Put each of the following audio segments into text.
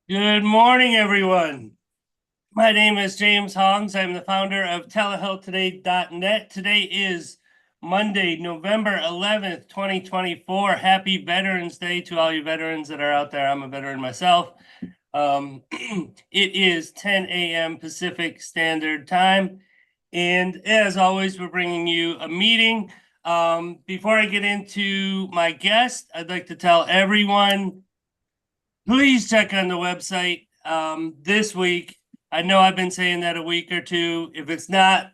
Good morning, everyone. My name is James Hongs. I'm the founder of telehealthtoday.net. Today is Monday, November 11th, 2024. Happy Veterans Day to all you veterans that are out there. I'm a veteran myself. It is 10 a.m. Pacific Standard Time. And as always, we're bringing you a meeting. Before I get into my guest, I'd like to tell everyone please check on the website this week. I know I've been saying that a week or two. If it's not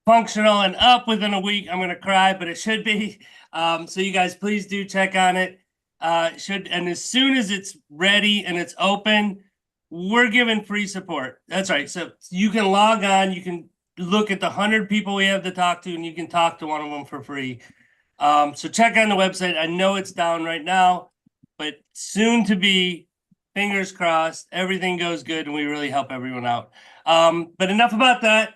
functional and up within a week, I'm going to cry, but it should be. So you guys, please do check on it. And as soon as it's ready and it's open, we're giving free support. That's right. So you can log on, you can look at the 100 people we have to talk to, and you can talk to one of them for free. So check on the website. I know it's down right now, but soon to be, fingers crossed, everything goes good and we really help everyone out. But enough about that.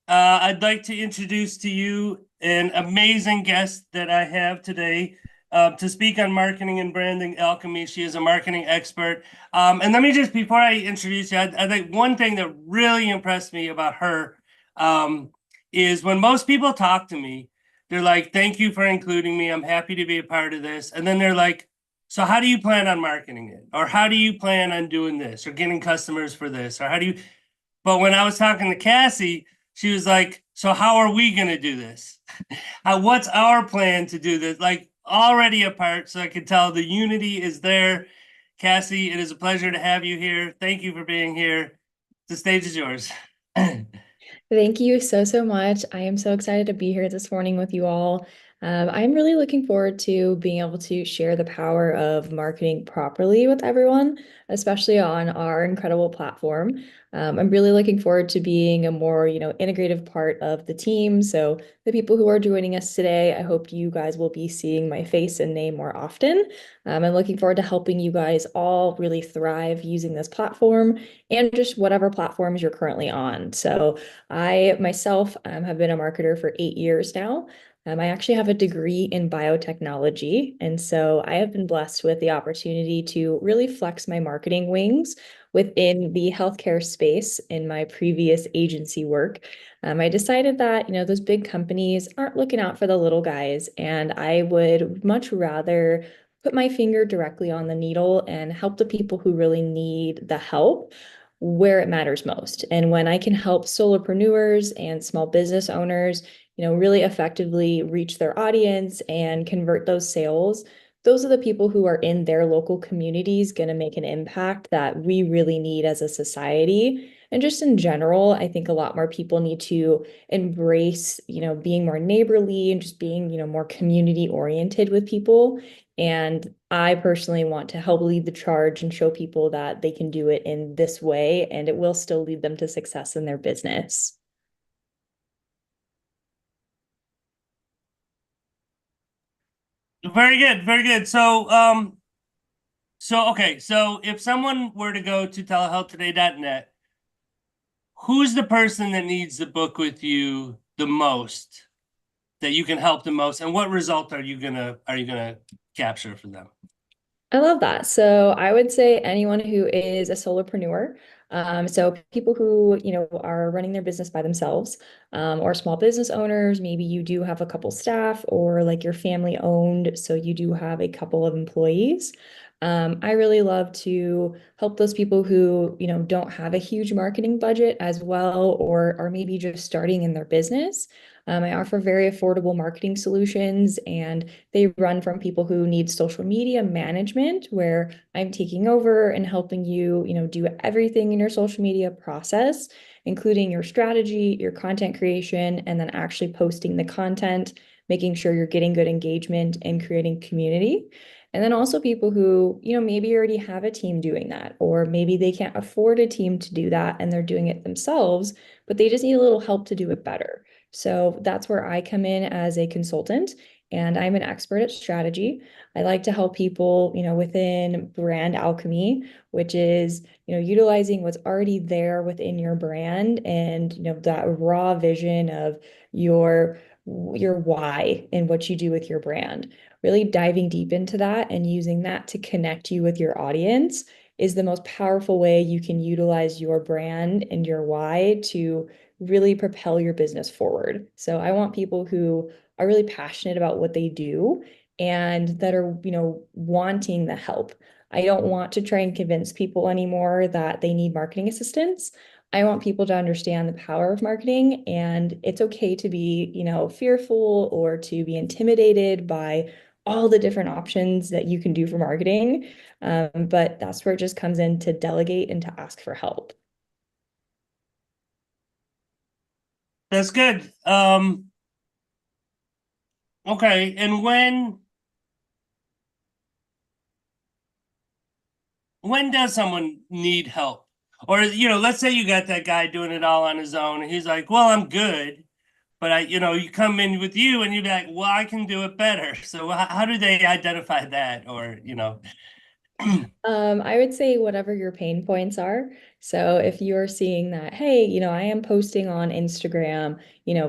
I'd like to introduce to you an amazing guest that I have today to speak on marketing and branding alchemy. She is a marketing expert. And let me just, before I introduce you, I think one thing that really impressed me about her is when most people talk to me, they're like, thank you for including me. I'm happy to be a part of this. And then they're like, so how do you plan on marketing it? Or how do you plan on doing this or getting customers for this? Or how do you, but when I was talking to Kassy, she was like, so how are we going to do this? What's our plan to do this? Like already apart. So I could tell the unity is there. Kassy, it is a pleasure to have you here. Thank you for being here. The stage is yours. Thank you so much. I am so excited to be here this morning with you all. I'm really looking forward to being able to share the power of marketing properly with everyone, especially on our incredible platform. I'm really looking forward to being a more, integrative part of the team. So the people who are joining us today, I hope you guys will be seeing my face and name more often. I'm looking forward to helping you guys all really thrive using this platform and just whatever platforms you're currently on. So I myself have been a marketer for 8 years now. I actually have a degree in biotechnology. And so I have been blessed with the opportunity to really flex my marketing wings within the healthcare space in my previous agency work. I decided that, those big companies aren't looking out for the little guys, and I would much rather put my finger directly on the needle and help the people who really need the help where it matters most. And when I can help solopreneurs and small business owners, really effectively reach their audience and convert those sales, those are the people who are in their local communities going to make an impact that we really need as a society. And just in general, I think a lot more people need to embrace, being more neighborly and just being, more community oriented with people. And I personally want to help lead the charge and show people that they can do it in this way and it will still lead them to success in their business. Very good, very good. So if someone were to go to telehealthtoday.net, who's the person that needs to book with you the most, that you can help the most, and what result are you gonna capture for them? I love that. So I would say anyone who is a solopreneur. So people who, are running their business by themselves, or small business owners, maybe you do have a couple staff or like your family owned, so you do have a couple of employees. I really love to help those people who, don't have a huge marketing budget as well, or are maybe just starting in their business. I offer very affordable marketing solutions, and they run from people who need social media management, where I'm taking over and helping you, do everything in your social media process, including your strategy, your content creation, and then actually posting the content, making sure you're getting good engagement and creating community. And then also people who, maybe already have a team doing that, or maybe they can't afford a team to do that and they're doing it themselves, but they just need a little help to do it better. So that's where I come in as a consultant, and I'm an expert at strategy. I like to help people, within brand alchemy, which is, utilizing what's already there within your brand and, that raw vision of your your why and what you do with your brand. Really diving deep into that and using that to connect you with your audience is the most powerful way you can utilize your brand and your why to really propel your business forward. So I want people who are really passionate about what they do and that are, wanting the help. I don't want to try and convince people anymore that they need marketing assistance. I want people to understand the power of marketing, and it's okay to be, fearful or to be intimidated by all the different options that you can do for marketing. But that's where it just comes in to delegate and to ask for help. That's good. Okay. And when does someone need help? Or, let's say you got that guy doing it all on his own and he's like, well, I'm good. But you come in with you and you're like, well, I can do it better. So how do they identify that? Or, I would say whatever your pain points are. So if you're seeing that, hey, I am posting on Instagram,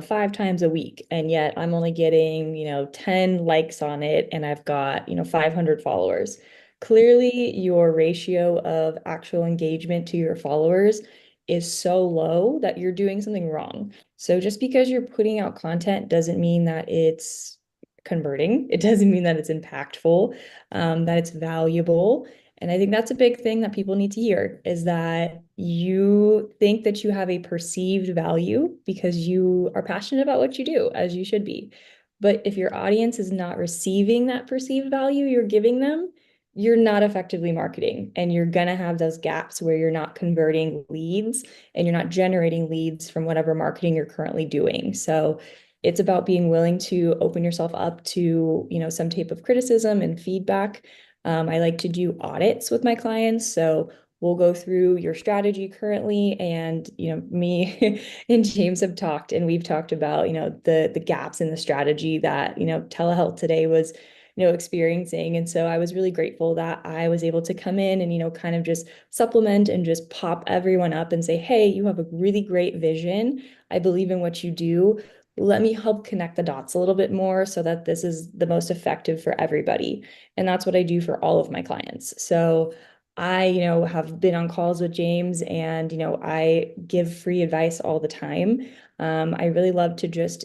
5 times a week, and yet I'm only getting, 10 likes on it, and I've got, 500 followers. Clearly, your ratio of actual engagement to your followers is so low that you're doing something wrong. So just because you're putting out content doesn't mean that it's converting. It doesn't mean that it's impactful, that it's valuable. And I think that's a big thing that people need to hear is that you think that you have a perceived value because you are passionate about what you do, as you should be. But if your audience is not receiving that perceived value you're giving them, you're not effectively marketing. And you're going to have those gaps where you're not converting leads and you're not generating leads from whatever marketing you're currently doing. So it's about being willing to open yourself up to, some type of criticism and feedback. I like to do audits with my clients. So we'll go through your strategy currently. And, me and James have talked and we've talked about, the gaps in the strategy that, telehealth today was, experiencing. And so I was really grateful that I was able to come in and, kind of just supplement and just pop everyone up and say, hey, you have a really great vision. I believe in what you do. Let me help connect the dots a little bit more so that this is the most effective for everybody. And that's what I do for all of my clients. So I, have been on calls with James and, I give free advice all the time. I really love to just,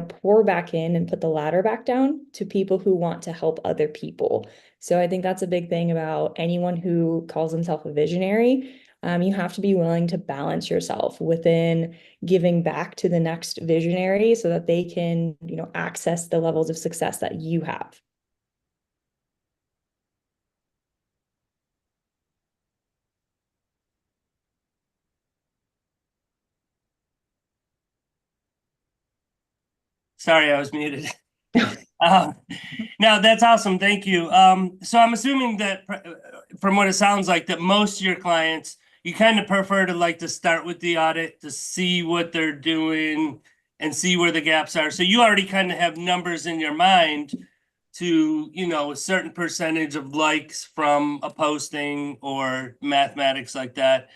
pour back in and put the ladder back down to people who want to help other people. So I think that's a big thing about anyone who calls himself a visionary. You have to be willing to balance yourself within giving back to the next visionary so that they can, access the levels of success that you have. sorry, I was muted. Um, no, that's awesome. Thank you. So I'm assuming that from what it sounds like, that most of your clients, you kind of prefer to like to start with the audit to see what they're doing and see where the gaps are. So you already kind of have numbers in your mind to, a certain percentage of likes from a posting or mathematics like that.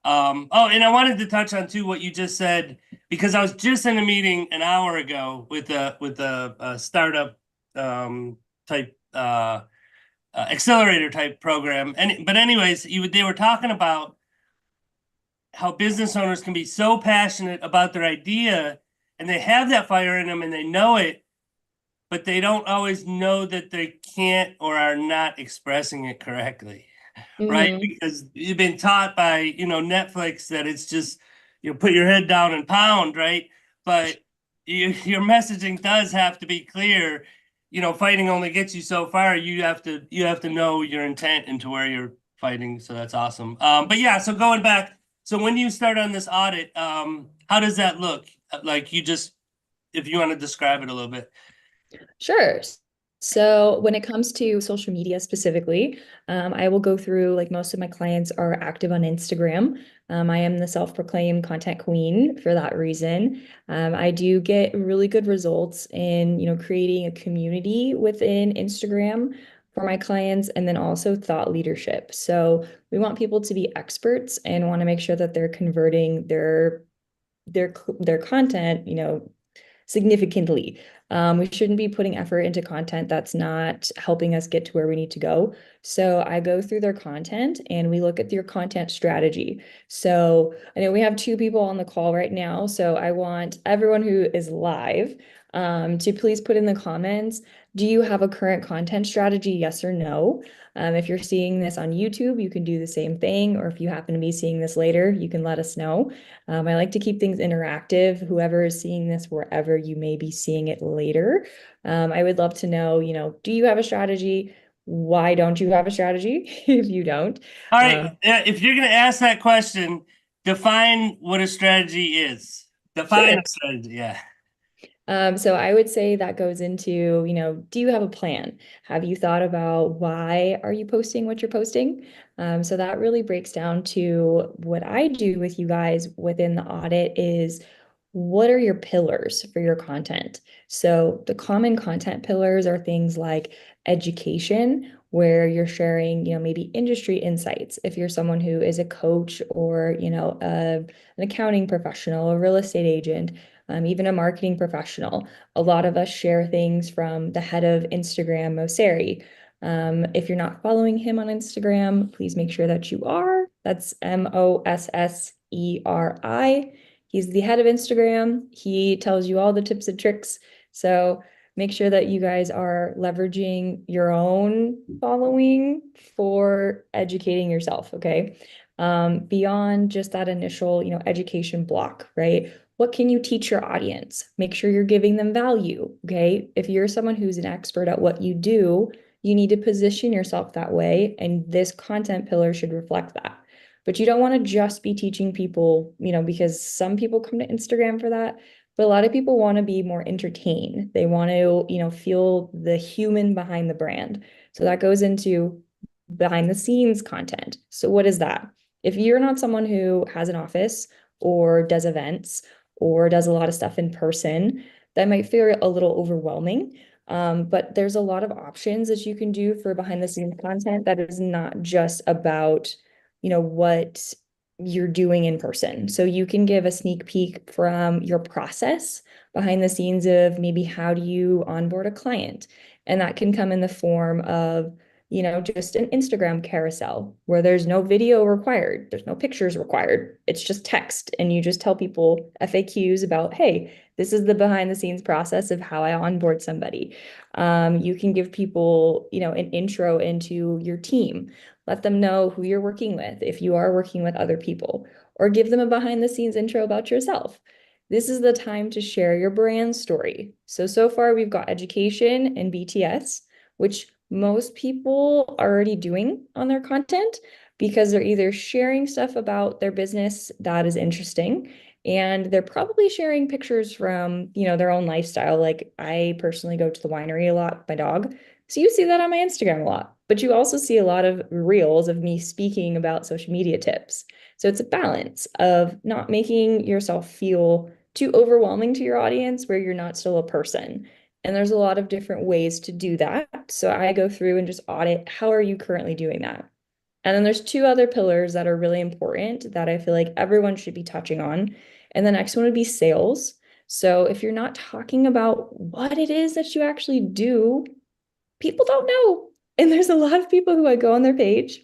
Oh, and I wanted to touch on too what you just said because I was just in a meeting an hour ago with a startup type accelerator type program. And but anyways, they were talking about how business owners can be so passionate about their idea and they have that fire in them and they know it, but they don't always know that they can't or are not expressing it correctly, right? Mm-hmm. Because you've been taught by, Netflix that it's just, put your head down and pound, right? But your messaging does have to be clear. Fighting only gets you so far. You have to know your intent into where you're fighting. So that's awesome. But yeah, so going back, so when you start on this audit, how does that look? Like if you want to describe it a little bit. Sure. So when it comes to social media specifically, I will go through like most of my clients are active on Instagram. I am the self-proclaimed content queen for that reason. I do get really good results in, creating a community within Instagram for my clients and then also thought leadership. So we want people to be experts and want to make sure that they're converting their content, significantly. We shouldn't be putting effort into content that's not helping us get to where we need to go. So I go through their content and we look at your content strategy. So I know we have two people on the call right now. So I want everyone who is live to please put in the comments, do you have a current content strategy? Yes or no? If you're seeing this on YouTube, you can do the same thing. Or if you happen to be seeing this later, you can let us know. I like to keep things interactive. Whoever is seeing this, wherever you may be seeing it later, I would love to know, do you have a strategy? Why don't you have a strategy if you don't? All right. If you're going to ask that question, define what a strategy is. Define Sure. a strategy. Yeah. So I would say that goes into, do you have a plan? Have you thought about why are you posting what you're posting? So that really breaks down to what I do with you guys within the audit is what are your pillars for your content? So the common content pillars are things like education, where you're sharing, maybe industry insights. If you're someone who is a coach or, an accounting professional, a real estate agent, even a marketing professional. A lot of us share things from the head of Instagram, Mosseri. If you're not following him on Instagram, please make sure that you are. That's Mosseri. He's the head of Instagram. He tells you all the tips and tricks. So make sure that you guys are leveraging your own following for educating yourself, okay? Beyond just that initial, education block, right? What can you teach your audience? Make sure you're giving them value, okay? If you're someone who's an expert at what you do, you need to position yourself that way, and this content pillar should reflect that. But you don't want to just be teaching people, because some people come to Instagram for that, but a lot of people want to be more entertained. They want to, feel the human behind the brand. So that goes into behind the scenes content. So what is that? If you're not someone who has an office or does events or does a lot of stuff in person, that might feel a little overwhelming. But there's a lot of options that you can do for behind the scenes content that is not just about, what you're doing in person. So you can give a sneak peek from your process behind the scenes of maybe how do you onboard a client? And that can come in the form of just an Instagram carousel where there's no video required, there's no pictures required. It's just text. And you just tell people FAQs about, hey, this is the behind the scenes process of how I onboard somebody. You can give people, an intro into your team. Let them know who you're working with if you are working with other people, or give them a behind the scenes intro about yourself. This is the time to share your brand story. So far we've got education and BTS, which most people are already doing on their content because they're either sharing stuff about their business that is interesting, and they're probably sharing pictures from, their own lifestyle. Like I personally go to the winery a lot with my dog. So you see that on my Instagram a lot, but you also see a lot of reels of me speaking about social media tips. So it's a balance of not making yourself feel too overwhelming to your audience where you're not still a person. And there's a lot of different ways to do that. So I go through and just audit, how are you currently doing that? And then there's two other pillars that are really important that I feel like everyone should be touching on. And the next one would be sales. So if you're not talking about what it is that you actually do, people don't know. And there's a lot of people who I go on their page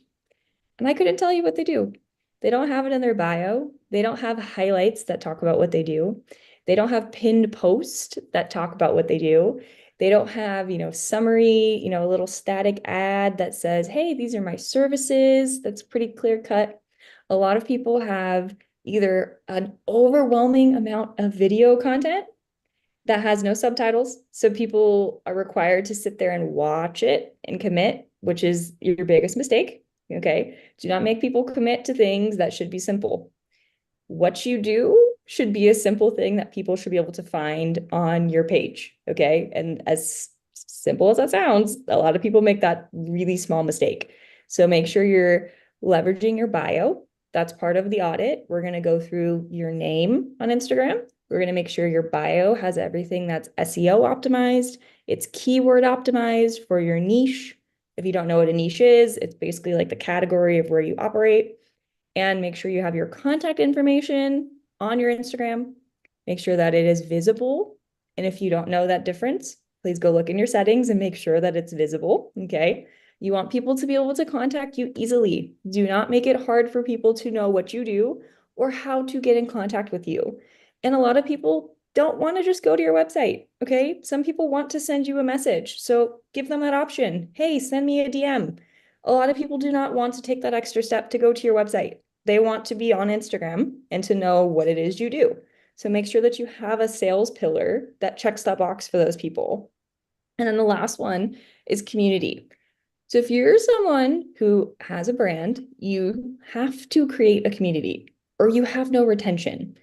and I couldn't tell you what they do. They don't have it in their bio. They don't have highlights that talk about what they do. They don't have pinned posts that talk about what they do. They don't have, summary, a little static ad that says, hey, these are my services. That's pretty clear cut. A lot of people have either an overwhelming amount of video content that has no subtitles. So people are required to sit there and watch it and commit, which is your biggest mistake. Okay. Do not make people commit to things that should be simple. What you do should be a simple thing that people should be able to find on your page. Okay. And as simple as that sounds, a lot of people make that really small mistake. So make sure you're leveraging your bio. That's part of the audit. We're going to go through your name on Instagram. We're going to make sure your bio has everything that's SEO optimized. It's keyword optimized for your niche. If you don't know what a niche is, it's basically like the category of where you operate. And make sure you have your contact information on your Instagram. Make sure that it is visible And if you don't know that difference, please go look in your settings and make sure that it's visible. Okay. You want people to be able to contact you easily. Do not make it hard for people to know what you do or how to get in contact with you. And a lot of people don't want to just go to your website. Okay. Some people want to send you a message. So give them that option. Hey, send me a DM. A lot of people do not want to take that extra step to go to your website. They want to be on Instagram and to know what it is you do. So make sure that you have a sales pillar that checks that box for those people. And then the last one is community. So if you're someone who has a brand, you have to create a community or you have no retention.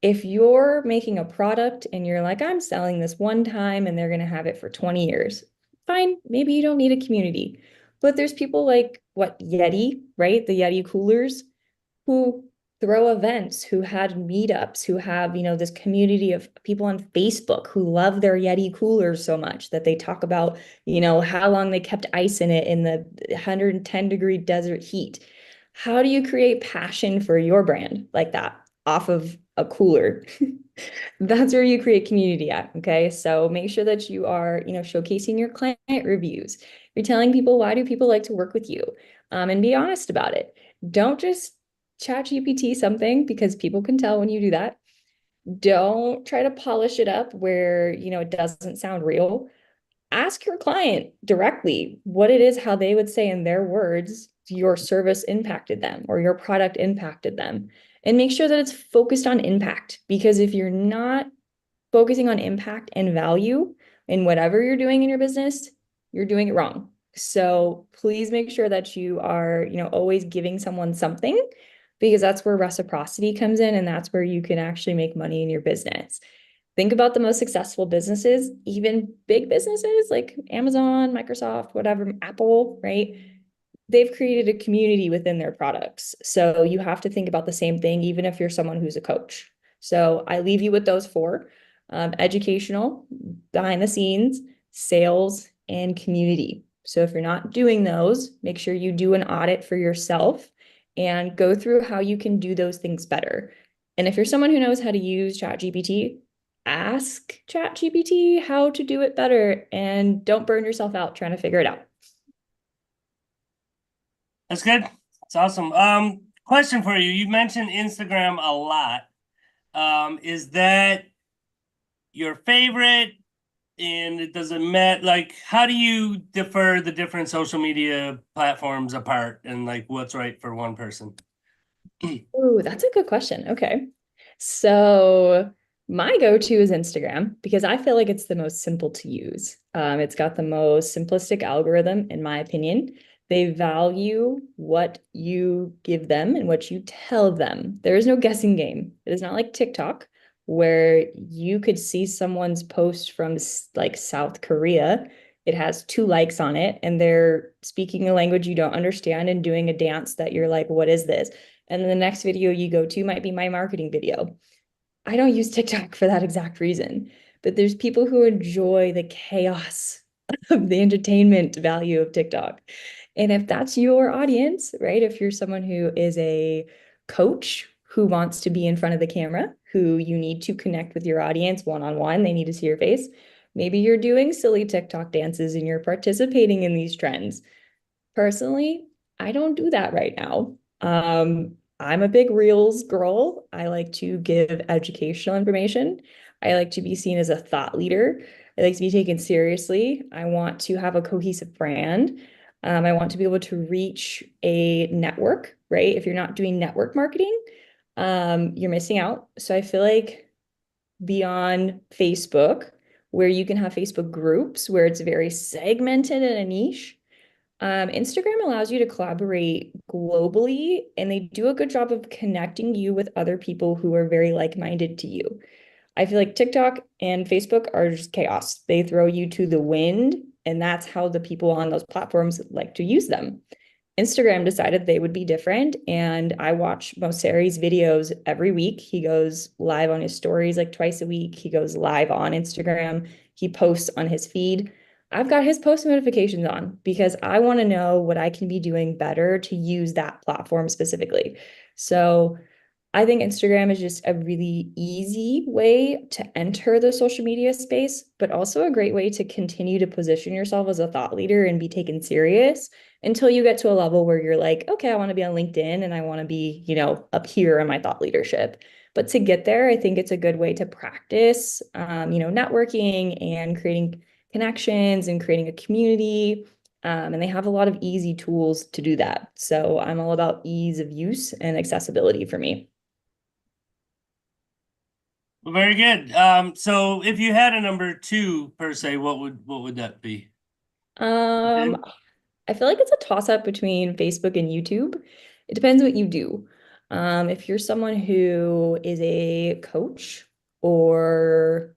If you're making a product and you're like, I'm selling this one time and they're going to have it for 20 years, fine, maybe you don't need a community. But there's people like what Yeti, right? The Yeti coolers who throw events, who had meetups, who have, this community of people on Facebook who love their Yeti coolers so much that they talk about, how long they kept ice in it in the 110-degree desert heat. How do you create passion for your brand like that off of a cooler? That's where you create community at. Okay. So make sure that you are, showcasing your client reviews. You're telling people, why do people like to work with you? And be honest about it. Don't just chat GPT something because people can tell when you do that. Don't try to polish it up where, it doesn't sound real. Ask your client directly what it is, how they would say in their words, your service impacted them or your product impacted them. And make sure that it's focused on impact. Because if you're not focusing on impact and value in whatever you're doing in your business, you're doing it wrong. So please make sure that you are, always giving someone something because that's where reciprocity comes in and that's where you can actually make money in your business. Think about the most successful businesses, even big businesses like Amazon, Microsoft, whatever, Apple, right? They've created a community within their products. So you have to think about the same thing, even if you're someone who's a coach. So I leave you with those four: educational, behind the scenes, sales, and community. So if you're not doing those, make sure you do an audit for yourself and go through how you can do those things better. And if you're someone who knows how to use ChatGPT, ask ChatGPT how to do it better and don't burn yourself out trying to figure it out. That's good. It's awesome. Question for you. You mentioned Instagram a lot. Is that your favorite? And it doesn't matter, like, how do you differ the different social media platforms apart and like what's right for one person? Oh, that's a good question. Okay. So my go-to is Instagram because I feel like it's the most simple to use. It's got the most simplistic algorithm, in my opinion. They value what you give them and what you tell them. There is no guessing game. It is not like TikTok, where you could see someone's post from like South Korea. It has 2 likes on it, and they're speaking a language you don't understand and doing a dance that you're like, what is this? And then the next video you go to might be my marketing video. I don't use TikTok for that exact reason, but there's people who enjoy the chaos of the entertainment value of TikTok. And if that's your audience, right? If you're someone who is a coach who wants to be in front of the camera, who you need to connect with your audience one-on-one, they need to see your face. Maybe you're doing silly TikTok dances and you're participating in these trends. Personally, I don't do that right now. I'm a big Reels girl. I like to give educational information. I like to be seen as a thought leader. I like to be taken seriously. I want to have a cohesive brand. I want to be able to reach a network, right? If you're not doing network marketing, you're missing out. So I feel like beyond Facebook, where you can have Facebook groups where it's very segmented in a niche, Instagram allows you to collaborate globally, and they do a good job of connecting you with other people who are very like-minded to you. I feel like TikTok and Facebook are just chaos. They throw you to the wind, and that's how the people on those platforms like to use them. Instagram decided they would be different, and I watch Mosseri's videos every week. He goes live on his stories like twice a week. He goes live on Instagram. He posts on his feed. I've got his post notifications on because I want to know what I can be doing better to use that platform specifically. So I think Instagram is just a really easy way to enter the social media space, but also a great way to continue to position yourself as a thought leader and be taken serious until you get to a level where you're like, okay, I want to be on LinkedIn and I want to be, up here in my thought leadership. But to get there, I think it's a good way to practice, networking and creating connections and creating a community. And they have a lot of easy tools to do that. So I'm all about ease of use and accessibility for me. Well, very good. So if you had a number two per se, what would that be? Okay. Um, I feel like it's a toss-up between Facebook and YouTube. It depends what you do. If you're someone who is a coach or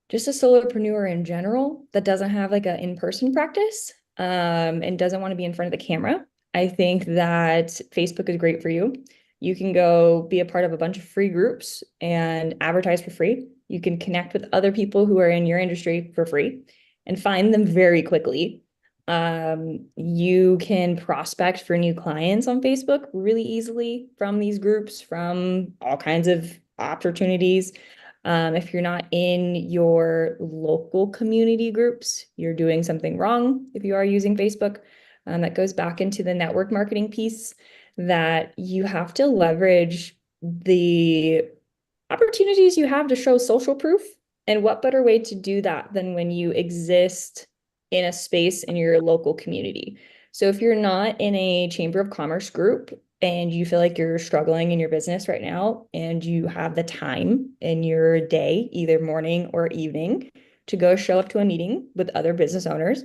just a solopreneur in general that doesn't have like an in-person practice, and doesn't want to be in front of the camera, I think that Facebook is great for you. You can go be a part of a bunch of free groups and advertise for free. You can connect with other people who are in your industry for free and find them very quickly. You can prospect for new clients on Facebook really easily from these groups, from all kinds of opportunities. If you're not in your local community groups, you're doing something wrong if you are using Facebook. That goes back into the network marketing piece that you have to leverage the opportunities you have to show social proof. And what better way to do that than when you exist in a space in your local community? So if you're not in a Chamber of Commerce group and you feel like you're struggling in your business right now and you have the time in your day, either morning or evening, to go show up to a meeting with other business owners,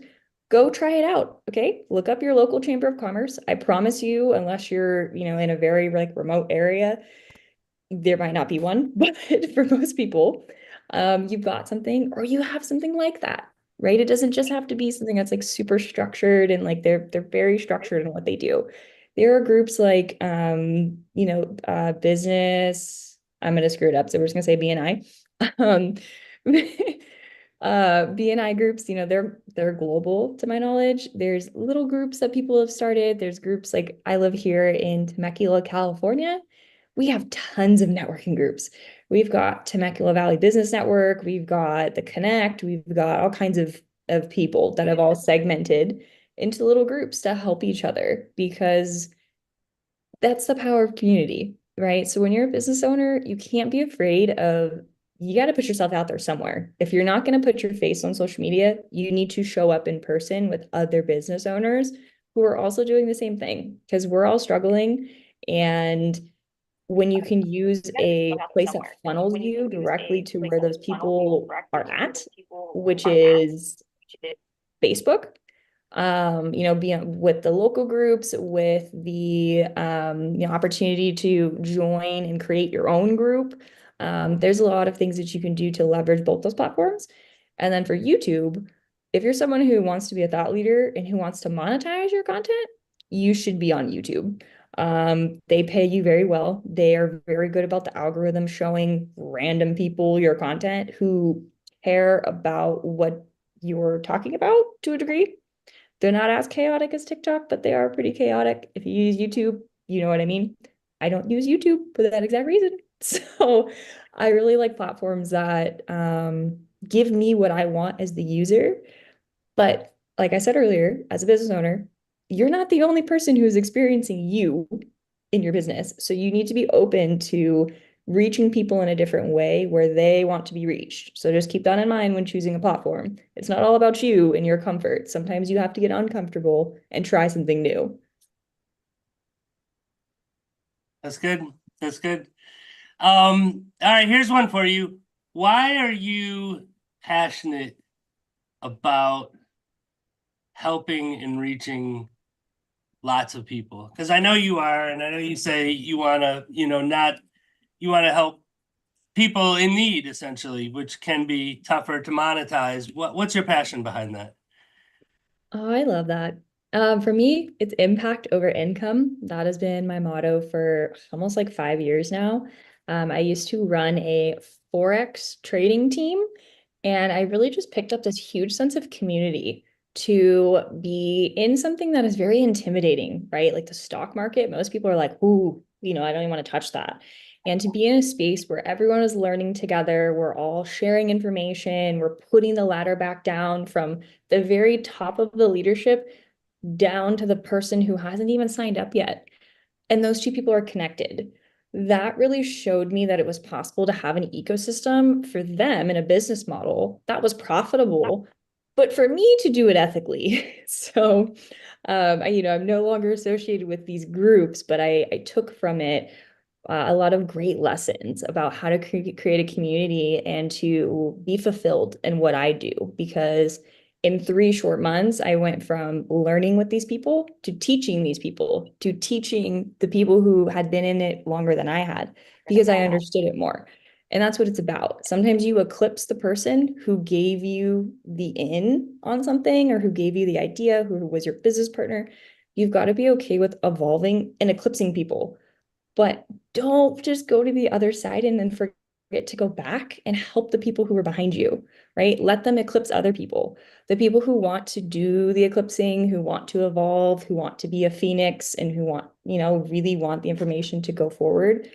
go try it out. Okay. Look up your local Chamber of Commerce. I promise you, unless you're, in a very like remote area, there might not be one, but for most people, you've got something or you have something like that, right? It doesn't just have to be something that's like super structured and like they're very structured in what they do. There are groups like business. I'm gonna screw it up, so we're just gonna say BNI. Um, BNI groups, they're global to my knowledge. There's little groups that people have started. There's groups like I live here in Temecula, California. We have tons of networking groups. We've got Temecula Valley Business Network, we've got the Connect, we've got all kinds of people that have all segmented into little groups to help each other because that's the power of community, right? So when you're a business owner, you can't be afraid of, you got to put yourself out there somewhere. If you're not going to put your face on social media, you need to show up in person with other business owners who are also doing the same thing because we're all struggling. And when you can use a place that funnels you directly to where those people are at, which is Facebook, being with the local groups, with the opportunity to join and create your own group. There's a lot of things that you can do to leverage both those platforms. And then for YouTube, if you're someone who wants to be a thought leader and who wants to monetize your content, you should be on YouTube. They pay you very well. They are very good about the algorithm showing random people your content who care about what you're talking about to a degree. They're not as chaotic as TikTok, but they are pretty chaotic. If you use YouTube, you know what I mean. I don't use YouTube for that exact reason. So I really like platforms that give me what I want as the user. But like I said earlier, as a business owner, you're not the only person who is experiencing you in your business. So you need to be open to reaching people in a different way where they want to be reached. So just keep that in mind when choosing a platform. It's not all about you and your comfort. Sometimes you have to get uncomfortable and try something new. That's good. That's good. All right, here's one for you. Why are you passionate about helping and reaching lots of people? Because I know you are, and I know you say you want to, not you want to help people in need, essentially, which can be tougher to monetize. What's your passion behind that? Oh, I love that. For me, it's impact over income. That has been my motto for almost like 5 years now. I used to run a Forex trading team, and I really just picked up this huge sense of community. to be in something that is very intimidating, right? Like the stock market, most people are like, ooh, I don't even want to touch that. And to be in a space where everyone is learning together, we're all sharing information, we're putting the ladder back down from the very top of the leadership down to the person who hasn't even signed up yet. And those two people are connected. That really showed me that it was possible to have an ecosystem for them in a business model that was profitable, but for me to do it ethically. So, I'm no longer associated with these groups, but I took from it a lot of great lessons about how to create a community and to be fulfilled in what I do. Because in 3 short months, I went from learning with these people to teaching these people to teaching the people who had been in it longer than I had because I understood it more. And that's what it's about. Sometimes you eclipse the person who gave you the in on something or who gave you the idea, who was your business partner. You've got to be okay with evolving and eclipsing people, but don't just go to the other side and then forget to go back and help the people who are behind you, right? Let them eclipse other people. The people who want to do the eclipsing, who want to evolve, who want to be a phoenix, and who want, really want the information to go forward,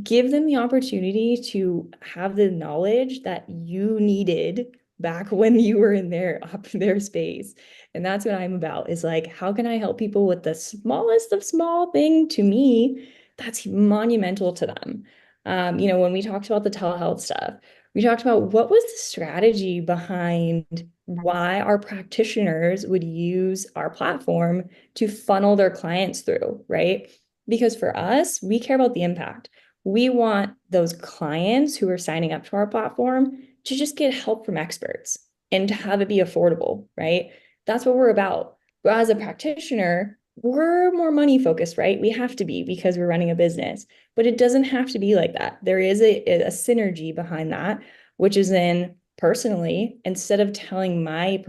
give them the opportunity to have the knowledge that you needed back when you were in their space. And that's what I'm about, is like, how can I help people with the smallest of small thing to me that's monumental to them? When we talked about the telehealth stuff, we talked about what was the strategy behind why our practitioners would use our platform to funnel their clients through, right? Because for us, we care about the impact. We want those clients who are signing up to our platform to just get help from experts and to have it be affordable, right? That's what we're about. But as a practitioner, we're more money focused, right? We have to be because we're running a business, but it doesn't have to be like that. There is a synergy behind that, which is in personally, instead of telling my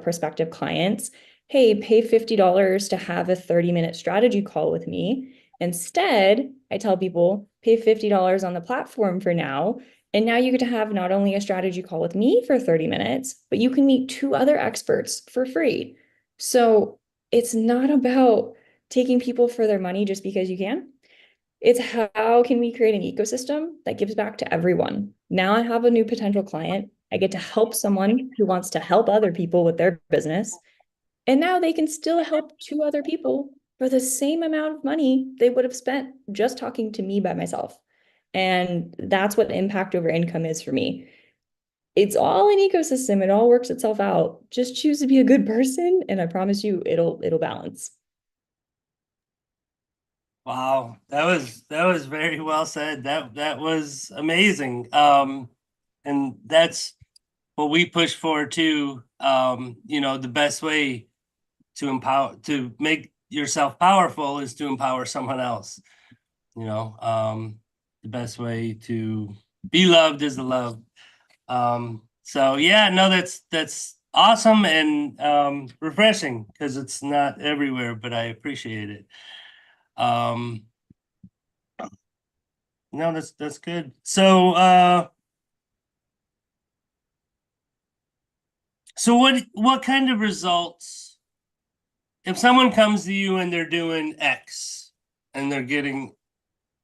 prospective clients, hey, pay $50 to have a 30-minute strategy call with me. Instead, I tell people, pay $50 on the platform for now. And now you get to have not only a strategy call with me for 30 minutes, but you can meet 2 other experts for free. So it's not about taking people for their money just because you can. It's how can we create an ecosystem that gives back to everyone? Now I have a new potential client. I get to help someone who wants to help other people with their business. And now they can still help 2 other people for the same amount of money they would have spent just talking to me by myself. And that's what impact over income is for me. It's all an ecosystem. It all works itself out. Just choose to be a good person, and I promise you it'll balance. Wow, that was very well said. That was amazing. And that's what we push for too. The best way to make yourself powerful is to empower someone else. The best way to be loved is to love. So yeah, no, that's awesome and refreshing because it's not everywhere, but I appreciate it. Um, no, that's good. So what kind of results if someone comes to you and they're doing X and they're getting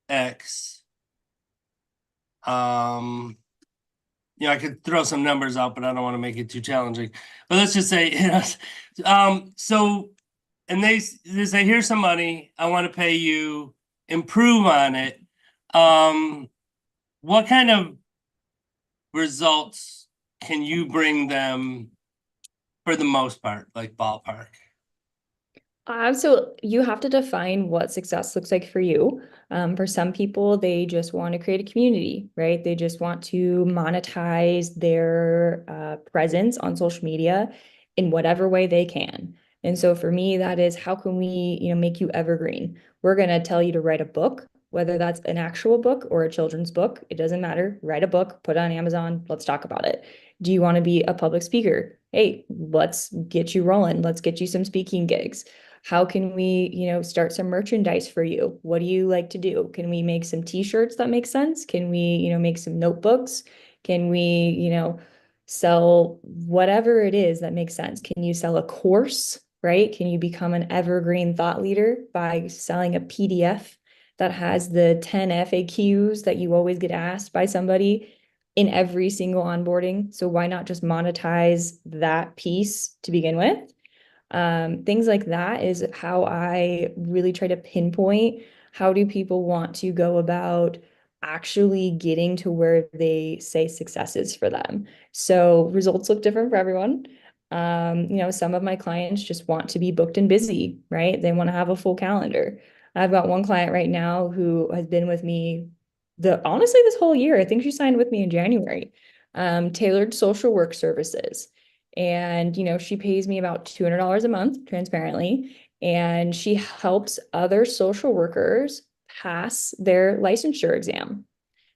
X, um, I could throw some numbers out, but I don't want to make it too challenging. But let's just say, so, and they say, here's some money, I want to pay you, improve on it. What kind of results can you bring them for the most part, like ballpark? So you have to define what success looks like for you. For some people, they just want to create a community, right? They just want to monetize their presence on social media in whatever way they can. And so for me, that is how can we, make you evergreen? We're going to tell you to write a book, whether that's an actual book or a children's book. It doesn't matter. Write a book, put it on Amazon. Let's talk about it. Do you want to be a public speaker? Hey, let's get you rolling. Let's get you some speaking gigs. How can we, start some merchandise for you? What do you like to do? Can we make some t-shirts that make sense? Can we, make some notebooks? Can we, Sell whatever it is that makes sense. Can you sell a course, right? Can you become an evergreen thought leader by selling a PDF that has the 10 FAQs that you always get asked by somebody in every single onboarding? So why not just monetize that piece to begin with? Things like that is how I really try to pinpoint how do people want to go about actually getting to where they say success is for them. So results look different for everyone. Some of my clients just want to be booked and busy, right? They want to have a full calendar. I've got one client right now who has been with me honestly this whole year. I think she signed with me in January. Tailored social work services. And, she pays me about $200 a month, transparently. And she helps other social workers pass their licensure exam.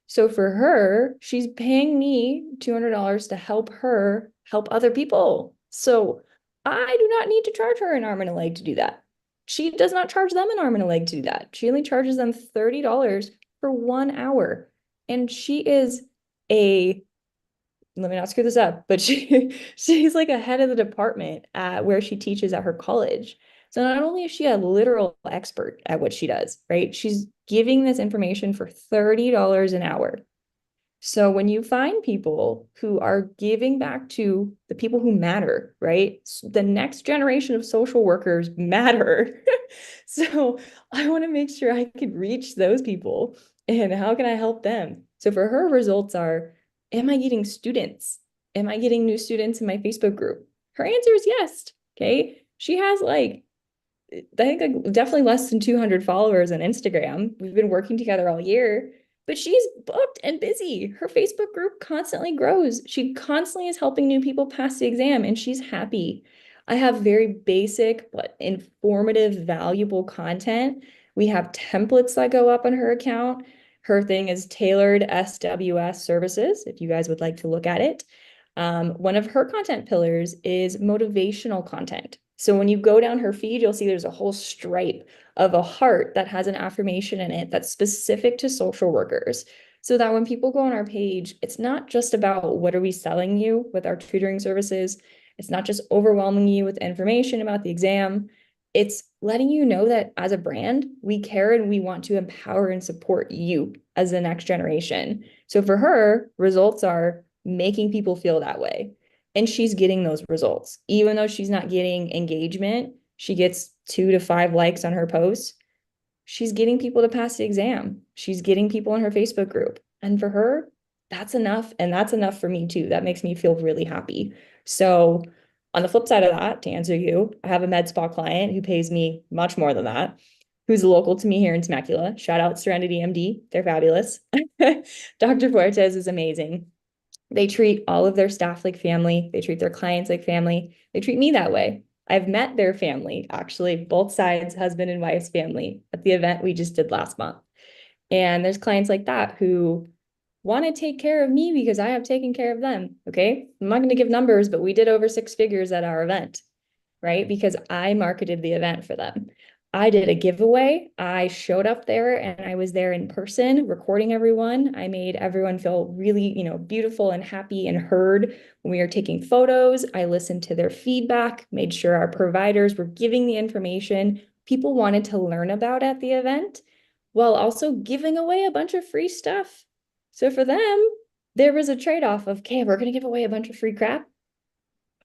So for her, she's paying me $200 to help her help other people. So I do not need to charge her an arm and a leg to do that. She does not charge them an arm and a leg to do that. She only charges them $30 for 1 hour. And she is a let me not screw this up, but she's like a head of the department at where she teaches at her college. So not only is she a literal expert at what she does, right? She's giving this information for $30 an hour. So when you find people who are giving back to the people who matter, right? The next generation of social workers matter. So I want to make sure I could reach those people and how can I help them? So for her, results are, am I getting students? Am I getting new students in my Facebook group? Her answer is yes. Okay. She has I think definitely less than 200 followers on Instagram. We've been working together all year, but she's booked and busy. Her Facebook group constantly grows. She constantly is helping new people pass the exam, and she's happy. I have very basic but informative, valuable content. We have templates that go up on her account. Her thing is tailored SWS services, if you guys would like to look at it. One of her content pillars is motivational content. So when you go down her feed, you'll see there's a whole stripe of a heart that has an affirmation in it that's specific to social workers. So that when people go on our page, it's not just about what are we selling you with our tutoring services. It's not just overwhelming you with information about the exam. It's letting you know that as a brand, we care and we want to empower and support you as the next generation. So for her, results are making people feel that way. And she's getting those results. Even though she's not getting engagement, she gets 2 to 5 likes on her posts. She's getting people to pass the exam. She's getting people in her Facebook group. And for her, that's enough. And that's enough for me too. That makes me feel really happy. So, on the flip side of that, to answer you, I have a med spa client who pays me much more than that, who's local to me here in Temecula. Shout out Serenity MD. They're fabulous. Dr. Fuertes is amazing. They treat all of their staff like family. They treat their clients like family. They treat me that way. I've met their family, actually, both sides, husband and wife's family, at the event we just did last month. And there's clients like that who want to take care of me because I have taken care of them. Okay. I'm not going to give numbers, but we did over 6 figures at our event, right? Because I marketed the event for them. I did a giveaway. I showed up there and I was there in person recording everyone. I made everyone feel really, beautiful and happy and heard when we were taking photos. I listened to their feedback, made sure our providers were giving the information people wanted to learn about at the event, while also giving away a bunch of free stuff. So for them, there was a trade-off of, okay, we're going to give away a bunch of free crap.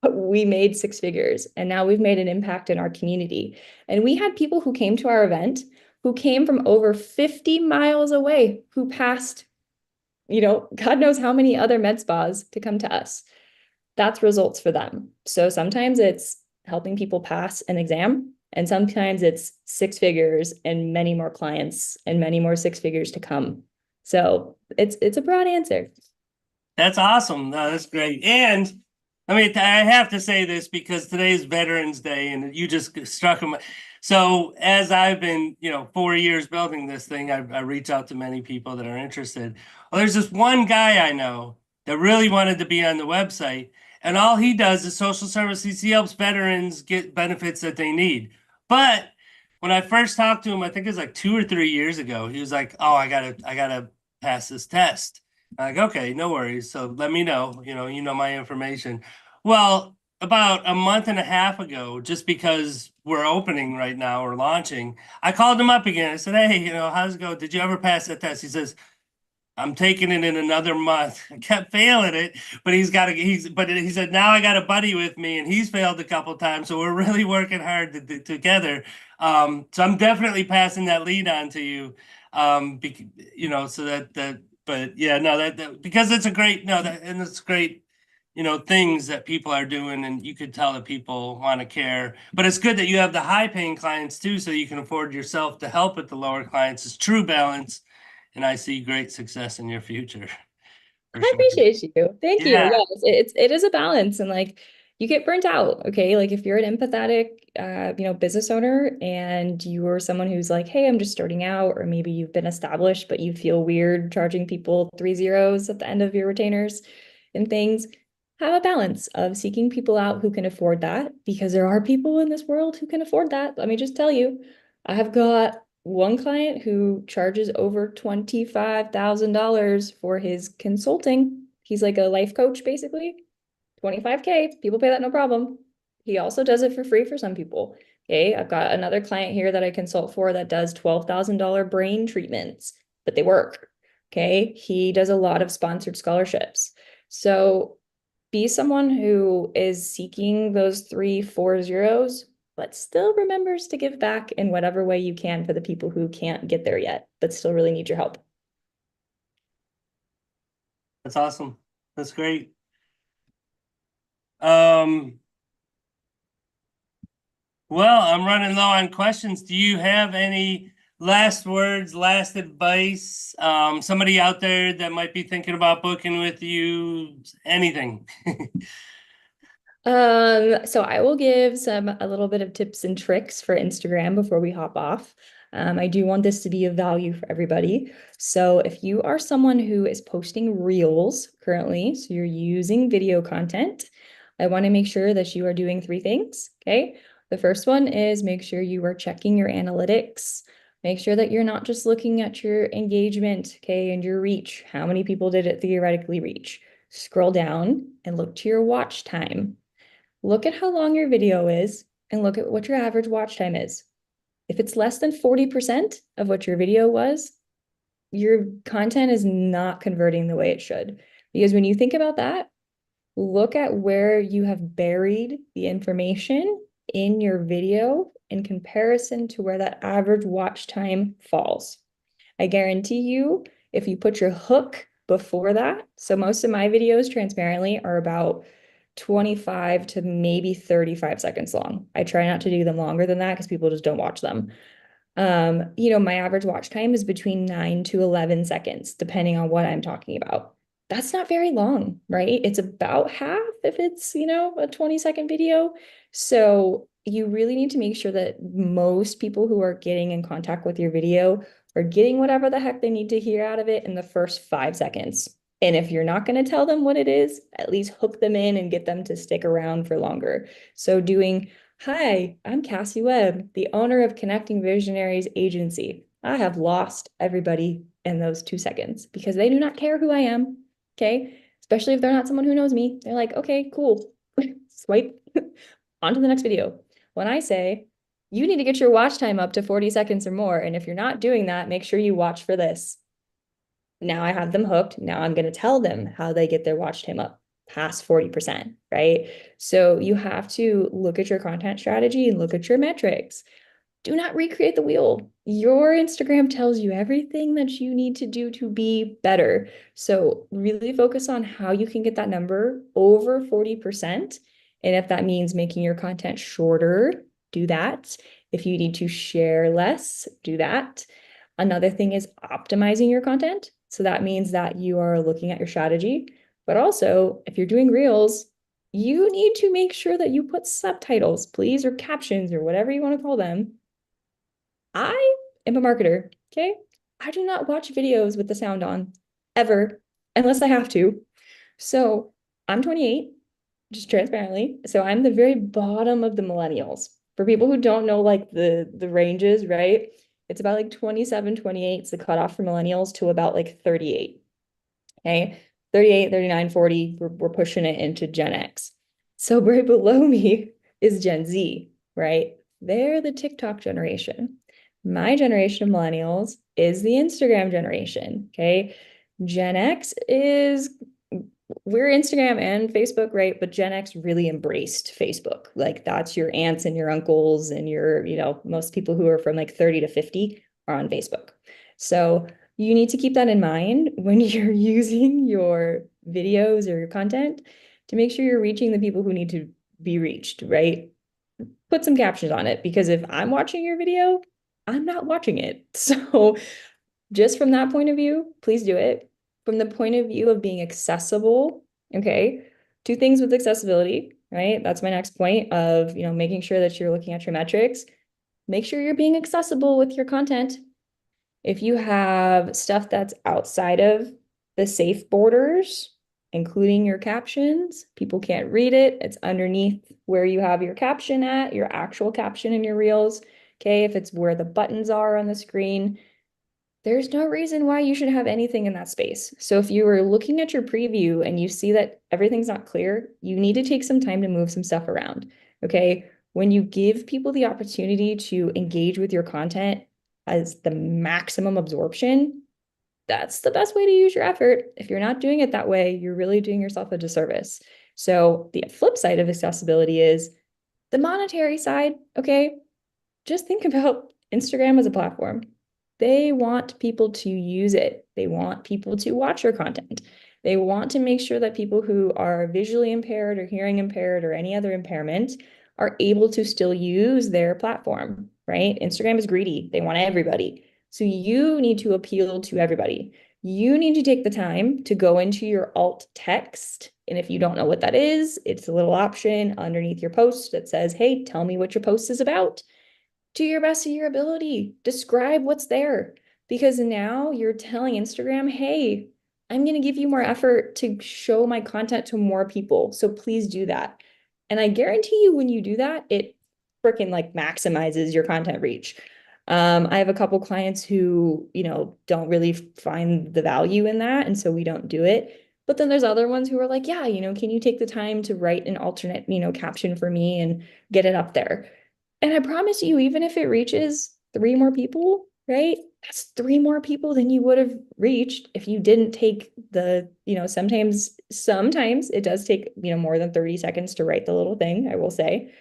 We made 6 figures and now we've made an impact in our community. And we had people who came to our event who came from over 50 miles away who passed, God knows how many other med spas to come to us. That's results for them. So sometimes it's helping people pass an exam, and sometimes it's 6 figures and many more clients and many more 6 figures to come. So it's a broad answer. That's awesome. No, that's great. And I mean, I have to say this because today is Veterans Day and you just struck them. So as I've been, 4 years building this thing, I reach out to many people that are interested. Well, there's this one guy I know that really wanted to be on the website, and all he does is social services. He helps veterans get benefits that they need. But when I first talked to him, I think it was like 2 or 3 years ago, he was like, "Oh, I gotta pass this test." Like, okay, no worries. So let me know, you know my information. Well, about a month and a half ago, just because we're opening right now, we're launching, I called him up again. I said, hey, how's it go? Did you ever pass that test? He says, I'm taking it in another month. I kept failing it, but he said, now I got a buddy with me and he's failed a couple times. So we're really working hard together. So I'm definitely passing that lead on to you. So but yeah, no, because it's a great, no, and it's great, things that people are doing and you could tell that people want to care, but it's good that you have the high paying clients too, so you can afford yourself to help with the lower clients. It's true balance. And I see great success in your future for I sure. appreciate you. Thank you. Yeah. Yes, it is a balance, and like you get burnt out. Okay, like if you're an empathetic, business owner, and you are someone who's like, hey, I'm just starting out, or maybe you've been established, but you feel weird charging people 3 zeros at the end of your retainers and things. Have a balance of seeking people out who can afford that, because there are people in this world who can afford that. Let me just tell you, I have got one client who charges over $25,000 for his consulting. He's like a life coach, basically. 25K, people pay that no problem. He also does it for free for some people. Okay, I've got another client here that I consult for that does $12,000 brain treatments, but they work. Okay, he does a lot of sponsored scholarships. So be someone who is seeking those 3 4 zeros, but still remembers to give back in whatever way you can for the people who can't get there yet, but still really need your help. That's awesome. That's great. Um, well, I'm running low on questions. Do you have any last words, last advice? Somebody out there that might be thinking about booking with you, anything? So I will give a little bit of tips and tricks for Instagram before we hop off. I do want this to be of value for everybody. So if you are someone who is posting reels currently, so you're using video content, I want to make sure that you are doing 3 things. Okay. The first one is make sure you are checking your analytics. Make sure that you're not just looking at your engagement, okay, and your reach. How many people did it theoretically reach? Scroll down and look to your watch time. Look at how long your video is and look at what your average watch time is. If it's less than 40% of what your video was, your content is not converting the way it should. Because when you think about that, look at where you have buried the information in your video in comparison to where that average watch time falls. I guarantee you, if you put your hook before that, so most of my videos transparently are about 25 to maybe 35 seconds long. I try not to do them longer than that because people just don't watch them. My average watch time is between 9 to 11 seconds, depending on what I'm talking about. That's not very long, right? It's about half if it's, a 20-second video. So you really need to make sure that most people who are getting in contact with your video are getting whatever the heck they need to hear out of it in the first 5 seconds. And if you're not going to tell them what it is, at least hook them in and get them to stick around for longer. So doing, hi, I'm Kassy Webb, the owner of Connecting Visionaries Agency. I have lost everybody in those 2 seconds because they do not care who I am. Okay. Especially if they're not someone who knows me. They're like, okay, cool. Swipe on to the next video. When I say, you need to get your watch time up to 40 seconds or more. And if you're not doing that, make sure you watch for this. Now I have them hooked. Now I'm going to tell them how they get their watch time up past 40%, right? So you have to look at your content strategy and look at your metrics. Do not recreate the wheel. Your Instagram tells you everything that you need to do to be better. So really focus on how you can get that number over 40%. And if that means making your content shorter, do that. If you need to share less, do that. Another thing is optimizing your content. So that means that you are looking at your strategy, but also if you're doing reels, you need to make sure that you put subtitles, please, or captions, or whatever you want to call them. I am a marketer, okay? I do not watch videos with the sound on ever, unless I have to. So I'm 28, just transparently. So I'm the very bottom of the millennials. For people who don't know like the ranges, right? It's about like 27, 28 is the cutoff for millennials to about like 38. Okay. 38, 39, 40, we're pushing it into Gen X. So right below me is Gen Z, right? They're the TikTok generation. My generation of millennials is the Instagram generation. Okay. Gen X is we're Instagram and Facebook, right? But Gen X really embraced Facebook. Like that's your aunts and your uncles and your, most people who are from like 30 to 50 are on Facebook. So you need to keep that in mind when you're using your videos or your content to make sure you're reaching the people who need to be reached, right? Put some captions on it because if I'm watching your video, I'm not watching it. So just from that point of view, please do it. From the point of view of being accessible, okay? Two things with accessibility, right? That's my next point of, making sure that you're looking at your metrics. Make sure you're being accessible with your content. If you have stuff that's outside of the safe borders, including your captions, people can't read it. It's underneath where you have your caption at, your actual caption in your reels. Okay, if it's where the buttons are on the screen, there's no reason why you should have anything in that space. So if you were looking at your preview and you see that everything's not clear, you need to take some time to move some stuff around. Okay. When you give people the opportunity to engage with your content as the maximum absorption, that's the best way to use your effort. If you're not doing it that way, you're really doing yourself a disservice. So the flip side of accessibility is the monetary side. Okay. Just think about Instagram as a platform. They want people to use it. They want people to watch your content. They want to make sure that people who are visually impaired or hearing impaired or any other impairment are able to still use their platform, right? Instagram is greedy. They want everybody. So you need to appeal to everybody. You need to take the time to go into your alt text. And if you don't know what that is, it's a little option underneath your post that says, hey, tell me what your post is about. To your best of your ability. Describe what's there because now you're telling Instagram, hey, I'm going to give you more effort to show my content to more people. So please do that. And I guarantee you, when you do that, it freaking like maximizes your content reach. I have a couple clients who, don't really find the value in that. And so we don't do it. But then there's other ones who are like, yeah, can you take the time to write an alternate, caption for me and get it up there? And I promise you, even if it reaches three more people, right? That's three more people than you would have reached if you didn't take sometimes it does take, more than 30 seconds to write the little thing, I will say.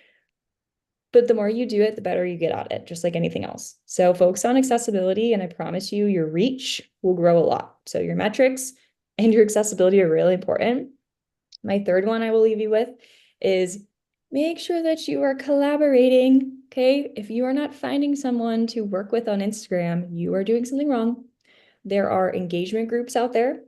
But the more you do it, the better you get at it, just like anything else. So focus on accessibility, and I promise you, your reach will grow a lot. So your metrics and your accessibility are really important. My third one I will leave you with is make sure that you are collaborating. Okay. If you are not finding someone to work with on Instagram, you are doing something wrong. There are engagement groups out there.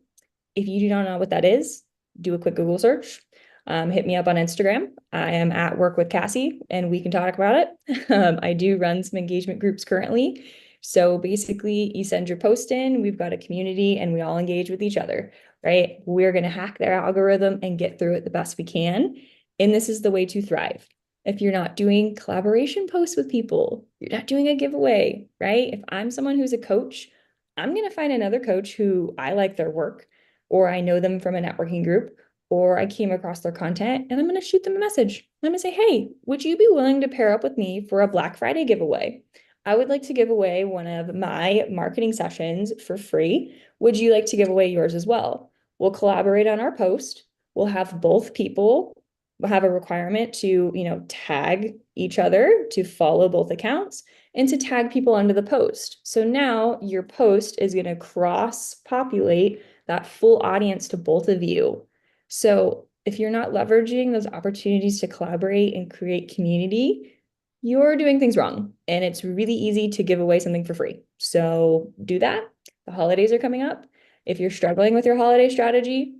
If you do not know what that is, do a quick Google search. Hit me up on Instagram. I am at Work with Kassy and we can talk about it. I do run some engagement groups currently. So basically, you send your post in, we've got a community, and we all engage with each other, right? We're going to hack their algorithm and get through it the best we can. And this is the way to thrive. If you're not doing collaboration posts with people, you're not doing a giveaway, right? If I'm someone who's a coach, I'm going to find another coach who I like their work, or I know them from a networking group, or I came across their content, and I'm going to shoot them a message. I'm going to say, hey, would you be willing to pair up with me for a Black Friday giveaway? I would like to give away one of my marketing sessions for free. Would you like to give away yours as well? We'll collaborate on our post. We'll have both people have a requirement to, tag each other, to follow both accounts, and to tag people under the post. So now your post is going to cross-populate that full audience to both of you. So if you're not leveraging those opportunities to collaborate and create community, you're doing things wrong. And it's really easy to give away something for free. So do that. The holidays are coming up. If you're struggling with your holiday strategy,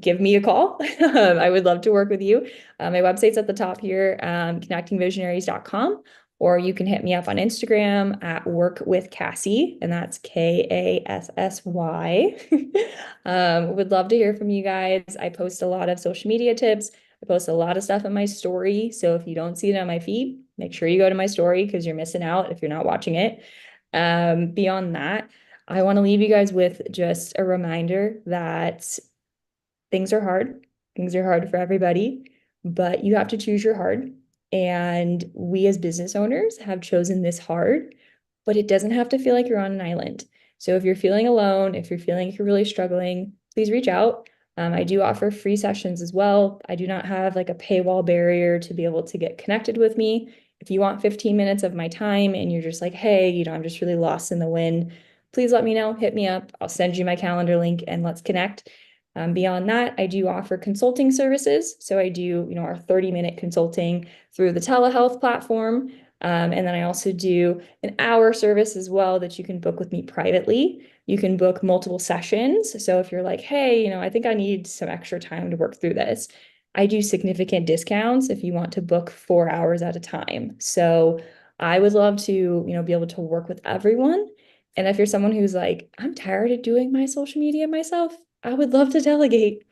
give me a call. I would love to work with you. My website's at the top here, connectingvisionaries.com, or you can hit me up on Instagram at Work with Kassy, and that's Kassy. Would love to hear from you guys. I post a lot of social media tips. I post a lot of stuff on my story. So if you don't see it on my feed, make sure you go to my story because you're missing out if you're not watching it. Beyond that, I want to leave you guys with just a reminder that things are hard. Things are hard for everybody, but you have to choose your hard. And we as business owners have chosen this hard, but it doesn't have to feel like you're on an island. So if you're feeling alone, if you're feeling like you're really struggling, please reach out. I do offer free sessions as well. I do not have like a paywall barrier to be able to get connected with me. If you want 15 minutes of my time and you're just like, hey, I'm just really lost in the wind, please let me know. Hit me up. I'll send you my calendar link and let's connect. Beyond that, I do offer consulting services. So I do, our 30-minute consulting through the telehealth platform. And then I also do an hour service as well that you can book with me privately. You can book multiple sessions. So if you're like, hey, I think I need some extra time to work through this, I do significant discounts if you want to book 4 hours at a time. So I would love to, be able to work with everyone. And if you're someone who's like, I'm tired of doing my social media myself, I would love to delegate.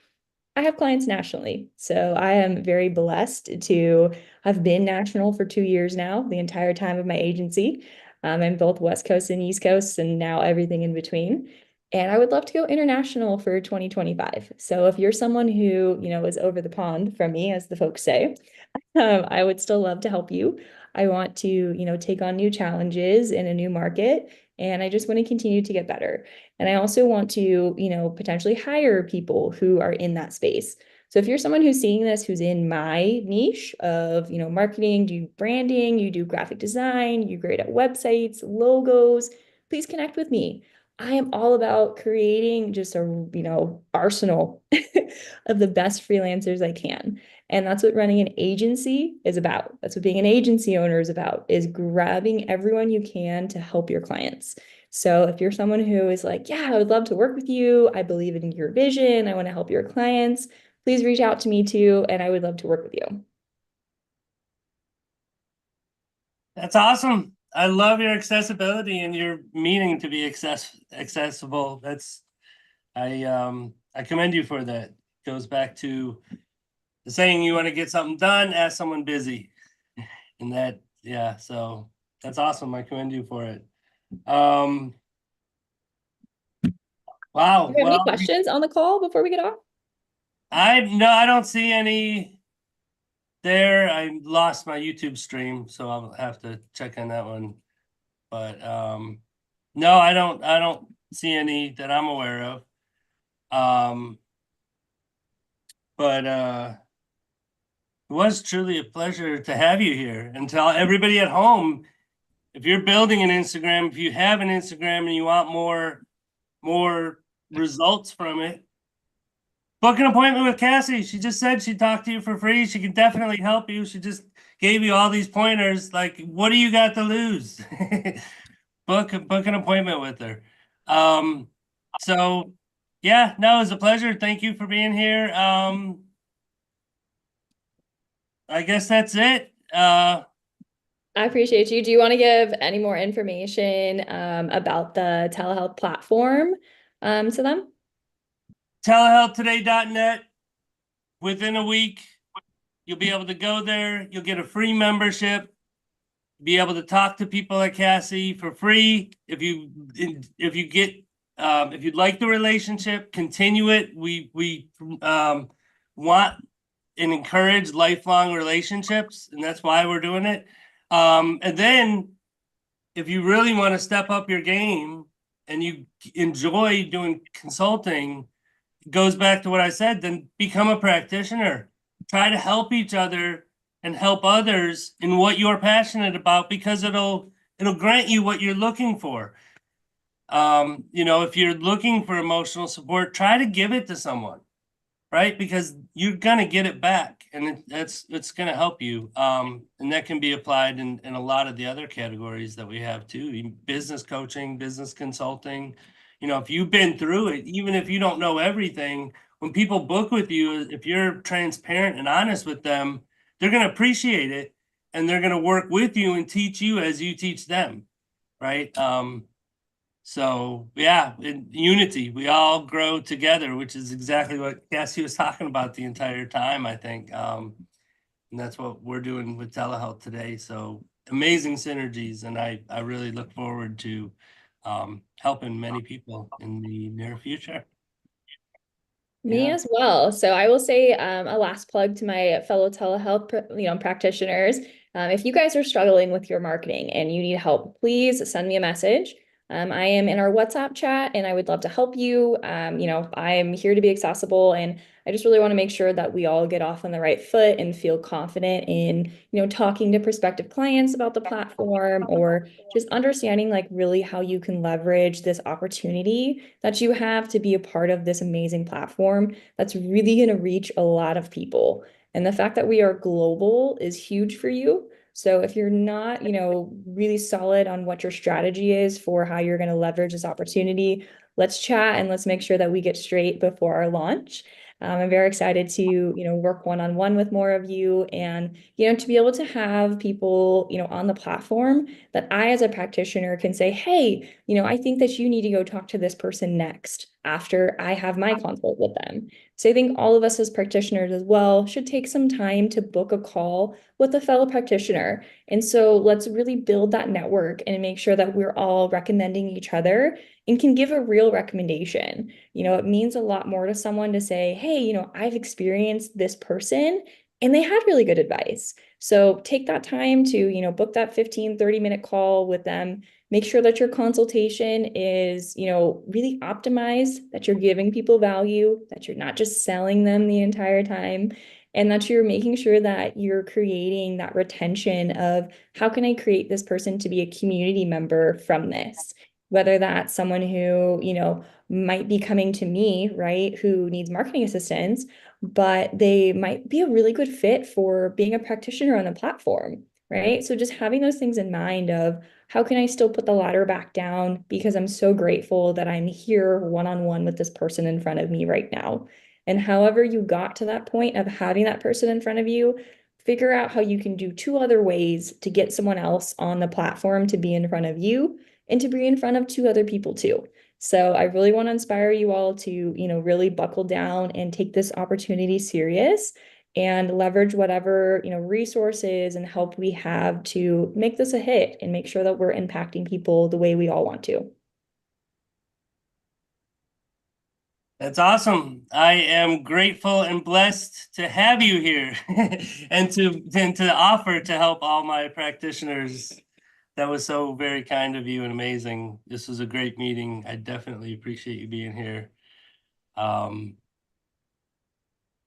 I have clients nationally, so I am very blessed to have been national for 2 years now, the entire time of my agency. I'm both West Coast and East Coast, and now everything in between. And I would love to go international for 2025. So if you're someone who, is over the pond from me, as the folks say, I would still love to help you. I want to, take on new challenges in a new market, and I just want to continue to get better. And I also want to, potentially hire people who are in that space. So if you're someone who's seeing this, who's in my niche of, marketing, do branding, you do graphic design, you're great at websites, logos, please connect with me. I am all about creating just a, arsenal of the best freelancers I can. And that's what running an agency is about. That's what being an agency owner is about, is grabbing everyone you can to help your clients. So if you're someone who is like, yeah, I would love to work with you, I believe in your vision, I want to help your clients, please reach out to me too, and I would love to work with you. That's awesome. I love your accessibility and your meaning to be accessible. I commend you for that. Goes back to the saying, you want to get something done, ask someone busy. And that, yeah, so that's awesome. I commend you for it. Do Wow. you have any Well, questions on the call before we get off? I don't see any there. I lost my YouTube stream, so I'll have to check on that one. But no, I don't see any that I'm aware of. But it was truly a pleasure to have you here, and tell everybody at home, if you're building an Instagram, if you have an Instagram and you want more results from it, book an appointment with Kassy. She just said she'd talk to you for free. She can definitely help you. She just gave you all these pointers. Like, what do you got to lose? Book an appointment with her. So yeah, no, it was a pleasure. Thank you for being here. I guess that's it. I appreciate you. Do you want to give any more information about the telehealth platform to them? Telehealthtoday.net. Within a week, you'll be able to go there. You'll get a free membership. Be able to talk to people like Kassy for free. If you'd like the relationship, continue it. We want and encourage lifelong relationships, and that's why we're doing it. And then if you really want to step up your game and you enjoy doing consulting, it goes back to what I said, then become a practitioner. Try to help each other and help others in what you're passionate about, because it'll grant you what you're looking for. If you're looking for emotional support, try to give it to someone, right? Because you're gonna get it back, and it's gonna help you. And that can be applied in a lot of the other categories that we have too. Business coaching, business consulting. If you've been through it, even if you don't know everything, when people book with you, if you're transparent and honest with them, they're gonna appreciate it, and they're gonna work with you and teach you as you teach them, right? So yeah, in unity, we all grow together, which is exactly what Kassy was talking about the entire time, I think. And that's what we're doing with telehealth today. So amazing synergies, and I really look forward to helping many people in the near future. Me Yeah. as well. So I will say a last plug to my fellow telehealth, practitioners. If you guys are struggling with your marketing and you need help, please send me a message. I am in our WhatsApp chat and I would love to help you. I'm here to be accessible and I just really want to make sure that we all get off on the right foot and feel confident in, talking to prospective clients about the platform or just understanding like really how you can leverage this opportunity that you have to be a part of this amazing platform that's really going to reach a lot of people. And the fact that we are global is huge for you. So if you're not, really solid on what your strategy is for how you're going to leverage this opportunity, let's chat and let's make sure that we get straight before our launch. I'm very excited to, work one-on-one with more of you and, to be able to have people, on the platform that I, as a practitioner, can say, hey, I think that you need to go talk to this person next after I have my consult with them. So I think all of us as practitioners as well should take some time to book a call with a fellow practitioner. And so let's really build that network and make sure that we're all recommending each other and can give a real recommendation. It means a lot more to someone to say, hey, I've experienced this person and they had really good advice. So take that time to, book that 15, 30-minute call with them. Make sure that your consultation is, really optimized, that you're giving people value, that you're not just selling them the entire time, and that you're making sure that you're creating that retention of how can I create this person to be a community member from this? Whether that's someone who, might be coming to me, right, who needs marketing assistance, but they might be a really good fit for being a practitioner on the platform, right? So just having those things in mind of how can I still put the ladder back down because I'm so grateful that I'm here one-on-one with this person in front of me right now. And however you got to that point of having that person in front of you, figure out how you can do two other ways to get someone else on the platform to be in front of you and to be in front of two other people too. So I really want to inspire you all to, really buckle down and take this opportunity serious and leverage whatever, resources and help we have to make this a hit and make sure that we're impacting people the way we all want to. That's awesome. I am grateful and blessed to have you here and to offer to help all my practitioners. That was so very kind of you and amazing. This was a great meeting. I definitely appreciate you being here. Um,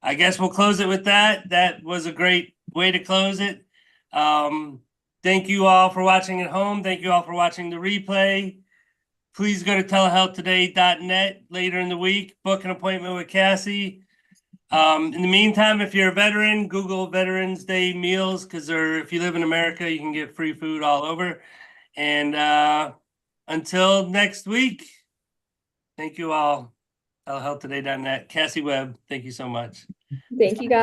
I guess we'll close it with that. That was a great way to close it. Thank you all for watching at home. Thank you all for watching the replay. Please go to telehealthtoday.net later in the week. Book an appointment with Kassy. In the meantime, if you're a veteran, Google Veterans Day meals because if you live in America, you can get free food all over. And until next week, thank you all. Telehealthtoday.net. Kassy Webb, thank you so much. Thank you guys.